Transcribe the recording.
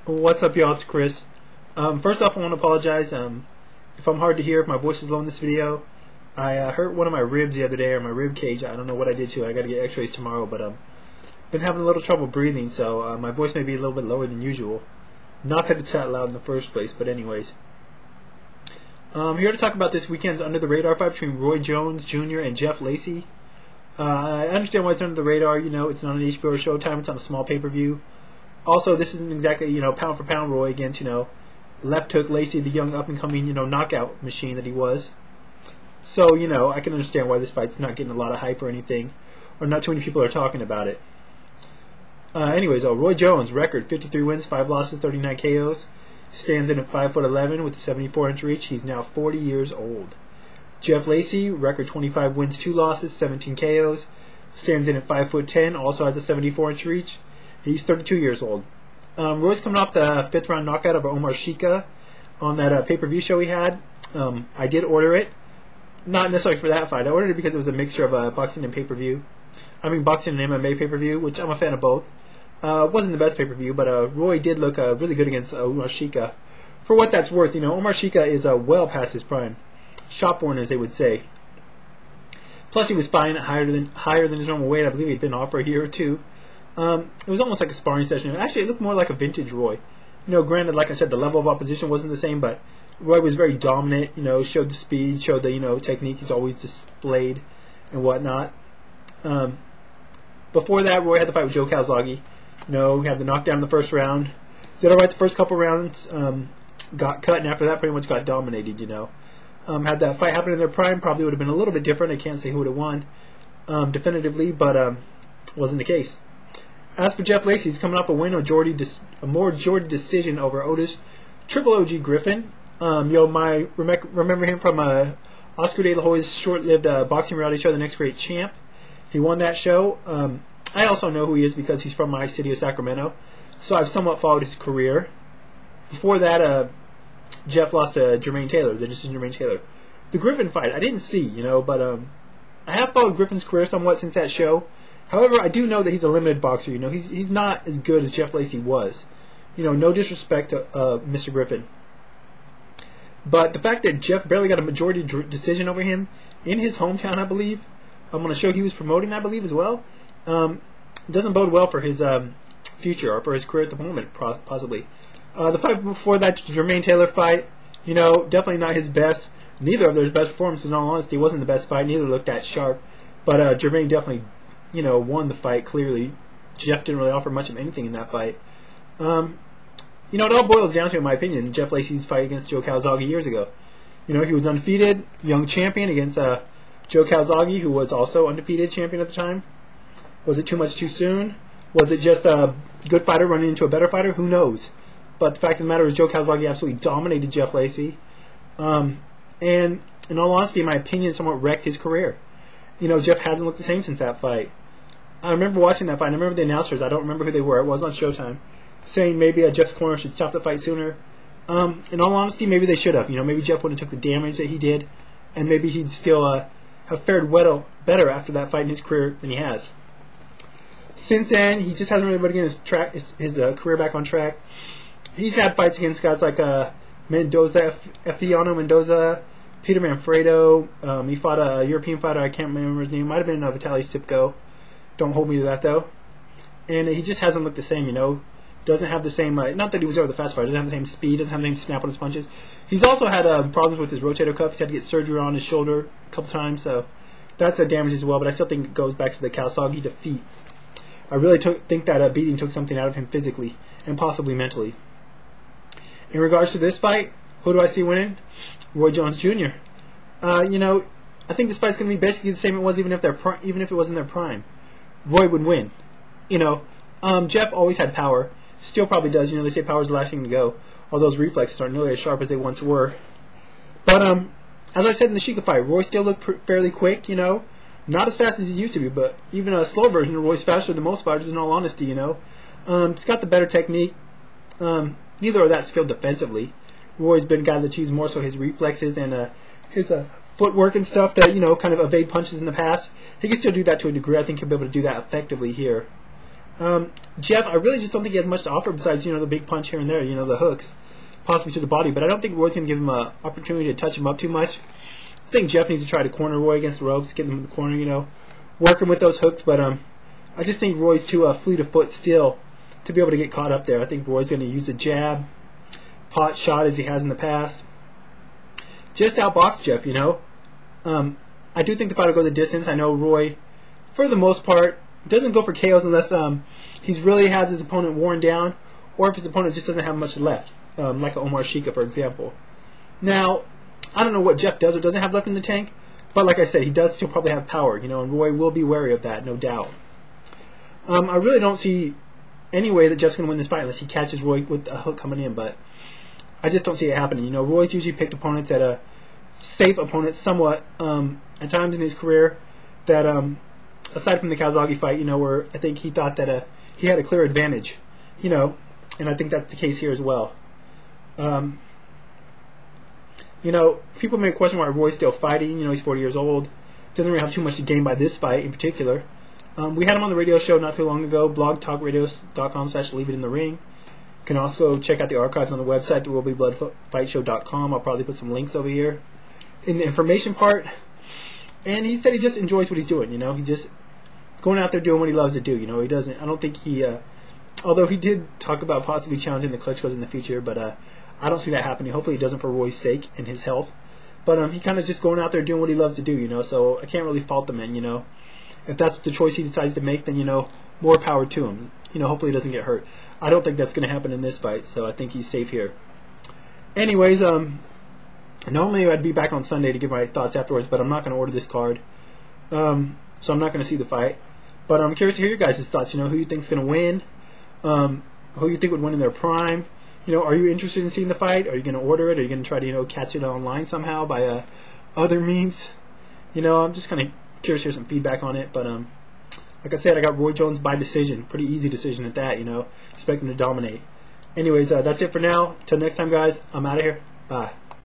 What's up, y'all? It's Chris. First off, I want to apologize if I'm hard to hear, if my voice is low in this video. I hurt one of my ribs the other day, or my rib cage. I don't know what I did to it. I got to get x-rays tomorrow, but been having a little trouble breathing, so my voice may be a little bit lower than usual. Not that it's that loud in the first place, but anyways. Here to talk about this weekend's Under the Radar fight between Roy Jones Jr. and Jeff Lacy. I understand why it's under the radar. You know, it's not on HBO or Showtime. It's on a small pay-per-view. Also, this isn't exactly, pound for pound Roy against, left hook Lacy, the young up-and-coming, knockout machine that he was. So, I can understand why this fight's not getting a lot of hype or anything, or not too many people are talking about it. Anyways, Roy Jones, record 53 wins, 5 losses, 39 KOs. Stands in at 5'11" with a 74-inch reach. He's now 40 years old. Jeff Lacy, record 25 wins, 2 losses, 17 KOs. Stands in at 5'10", also has a 74-inch reach. He's 32 years old. Roy's coming off the 5th round knockout of Omar Shika on that pay-per-view show he had. I did order it. Not necessarily for that fight. I ordered it because it was a mixture of boxing and pay-per-view. I mean boxing and MMA pay-per-view, which I'm a fan of both. Wasn't the best pay-per-view, but Roy did look really good against Omar Shika. For what that's worth, Omar Shika is well past his prime. Shop-worn, as they would say. Plus, he was fighting higher than his normal weight. I believe he'd been off for a year or two. It was almost like a sparring session. Actually, it looked more like a vintage Roy. Granted, like I said, the level of opposition wasn't the same, but Roy was very dominant. Showed the speed, showed the technique he's always displayed and whatnot. Before that, Roy had the fight with Joe Calzaghe. He had the knockdown in the first round. Did all right the first couple rounds. Got cut, and after that, pretty much got dominated. Had that fight happened in their prime, probably would have been a little bit different. I can't say who would have won definitively, but wasn't the case. As for Jeff Lacy, he's coming off a win, a majority decision over Otis Triple OG Griffin. Remember him from Oscar De La Hoya's short-lived boxing reality show, The Next Great Champ. He won that show. I also know who he is because he's from my city of Sacramento, so I've somewhat followed his career. Before that, Jeff lost to Jermaine Taylor, the decision Jermaine Taylor. The Griffin fight, I didn't see, but I have followed Griffin's career somewhat since that show. However, I do know that he's a limited boxer. He's not as good as Jeff Lacy was. No disrespect to Mr. Griffin. But the fact that Jeff barely got a majority decision over him in his hometown, I believe, on a show he was promoting, I believe, as well, doesn't bode well for his future or for his career at the moment, possibly. The fight before that, Jermaine Taylor fight, definitely not his best. Neither of their best performances, in all honesty. It wasn't the best fight. Neither looked that sharp. But Jermaine definitely won the fight clearly. Jeff didn't really offer much of anything in that fight. It all boils down to, in my opinion, Jeff Lacy's fight against Joe Calzaghe years ago. He was undefeated, young champion against Joe Calzaghe, who was also undefeated champion at the time. Was it too much too soon? Was it just a good fighter running into a better fighter? Who knows? But the fact of the matter is Joe Calzaghe absolutely dominated Jeff Lacy. And in all honesty, in my opinion, somewhat wrecked his career. Jeff hasn't looked the same since that fight. I remember watching that fight. I remember the announcers. I don't remember who they were. It was on Showtime. Saying maybe Jeff's corner should stop the fight sooner. In all honesty, maybe they should have. Maybe Jeff wouldn't have took the damage that he did. And maybe he'd still have fared better after that fight in his career than he has. Since then, he just hasn't really been getting his career back on track. He's had fights against guys like Mendoza, Efiano Mendoza, Peter Manfredo. He fought a European fighter. I can't remember his name. Might have been Vitaly Sipko. Don't hold me to that, though. And he just hasn't looked the same, Doesn't have the same, not that he was ever the fast fighter, doesn't have the same speed, doesn't have the same snap on his punches. He's also had problems with his rotator cuff. He's had to get surgery on his shoulder a couple times, so that's a damage as well. But I still think it goes back to the Calzaghe defeat. I really think that beating took something out of him physically and possibly mentally. In regards to this fight, who do I see winning? Roy Jones Jr. I think this fight's going to be basically the same it was even if it was in their prime. Roy would win. Jeff always had power. Still probably does. They say power is the last thing to go. All those reflexes aren't nearly as sharp as they once were. But as I said in the Shika fight, Roy still looked fairly quick. Not as fast as he used to be, but even a slow version of Roy's faster than most fighters. In all honesty, he's got the better technique. Neither are that skilled defensively. Roy's been a guy that's used more so his reflexes and his footwork and stuff that kind of evade punches in the past. He can still do that to a degree. I think he'll be able to do that effectively here. Jeff, I really just don't think he has much to offer besides, the big punch here and there, the hooks, possibly to the body. But I don't think Roy's going to give him an opportunity to touch him up too much. I think Jeff needs to try to corner Roy against the ropes, get him in the corner, work him with those hooks. But I just think Roy's too fleet of foot still to be able to get caught up there. I think Roy's going to use a jab, pot shot as he has in the past. Just outbox Jeff, I do think the fight will go the distance. I know Roy, for the most part, doesn't go for KOs unless he really has his opponent worn down, or if his opponent just doesn't have much left, like a Omar Shika, for example. Now, I don't know what Jeff does or doesn't have left in the tank, but like I said, he does still probably have power, and Roy will be wary of that, no doubt. I really don't see any way that Jeff's going to win this fight unless he catches Roy with a hook coming in, but I just don't see it happening. Roy's usually picked opponents at a safe opponent somewhat at times in his career that, aside from the Calzaghe fight, where I think he thought that he had a clear advantage, and I think that's the case here as well. People may question why Roy's still fighting. He's 40 years old. Doesn't really have too much to gain by this fight in particular. We had him on the radio show not too long ago, blogtalkradios.com/leaveitinthering. You can also check out the archives on the website, theworldbybloodfightshow.com. I'll probably put some links over here in the information part. And he said he just enjoys what he's doing, He's just going out there doing what he loves to do, He doesn't, I don't think he, although he did talk about possibly challenging the Klitschko's in the future, but I don't see that happening. Hopefully he doesn't for Roy's sake and his health. But he kind of just going out there doing what he loves to do, So I can't really fault the man, If that's the choice he decides to make, then, more power to him. Hopefully he doesn't get hurt. I don't think that's going to happen in this fight, so I think he's safe here. Anyways, normally I'd be back on Sunday to give my thoughts afterwards, but I'm not going to order this card. So I'm not going to see the fight. But I'm curious to hear your guys' thoughts. Who you think's going to win? Who you think would win in their prime? Are you interested in seeing the fight? Are you going to order it? Are you going to try to, catch it online somehow by other means? I'm just kind of curious to hear some feedback on it. But like I said, I got Roy Jones by decision. Pretty easy decision at that, Expect him to dominate. Anyways, that's it for now. Till next time, guys. I'm out of here. Bye.